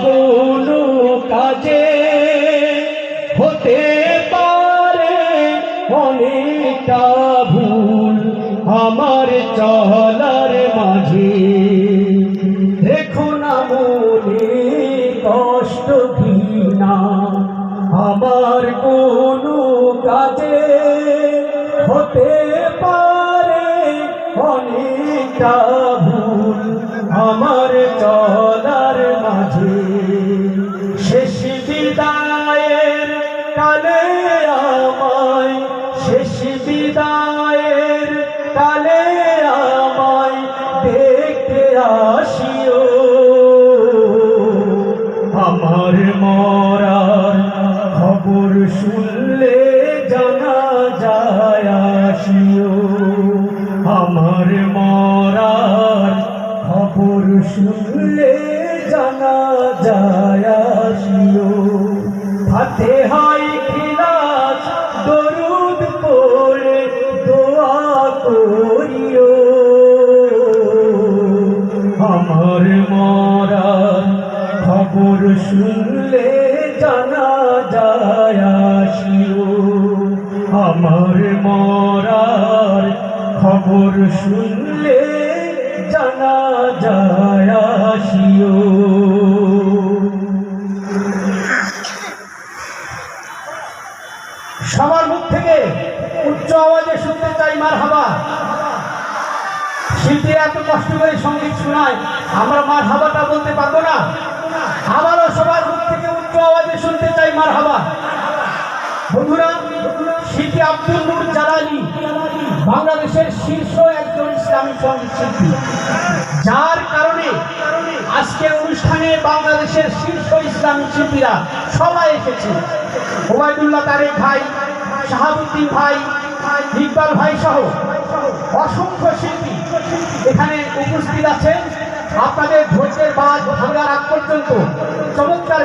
কোনো কাজে হতে পারে অনেকটা ভুল আমার চলার মাঝে। দেখো না মনে কষ্ট ঘৃণা আমার কোনো কাজে হতে পারে অনেকটা ভুল আমার চলার মাঝে। শেষ বিদায়ের কালে আমায়, শেষ বিদায়ের কালে আমায় দেখতে আসিও। আমার মরার খবর শুনলে জানা যায় আসিও। আমার মরার খবর শুনলে জানা যায় আসিও। হাতে হয় খিলাস দরুদ পড়ে দোয়া করিও। আমার মরার খবর শুনলে জানা যায় আসিও। আমার মরার খবর শুনলে জানা যায় আসিও। সবার মুখ থেকে উচ্চ আওয়াজে শুনতে চাই মারহাবা। শিল্পীরা এত কষ্ট করে সঙ্গীত শোনায়, আমরা মারহাবাটা বলতে পারবো না? আবারও সবার মুখ থেকে উচ্চ আওয়াজে শুনতে চাই মারহাবা। বন্ধুরা, শিল্পী আব্দুল নূর জালালী বাংলাদেশের শীর্ষ একজন ইসলামী সঙ্গীত শিল্পী, যার কারণে আজকের অনুষ্ঠানে বাংলাদেশের শীর্ষ ইসলামী শিল্পীরা সবাই এসেছে। ওবায়দুল্লাহ তারেক ভাই, শাহাবুদ্দিন ভাই, ইকবাল ভাই সহ অসংখ্য শিল্পী এখানে উপস্থিত আছেন। আপনাদের ধৈর্যের বাঁধ ভাঙার আগ পর্যন্ত চমৎকার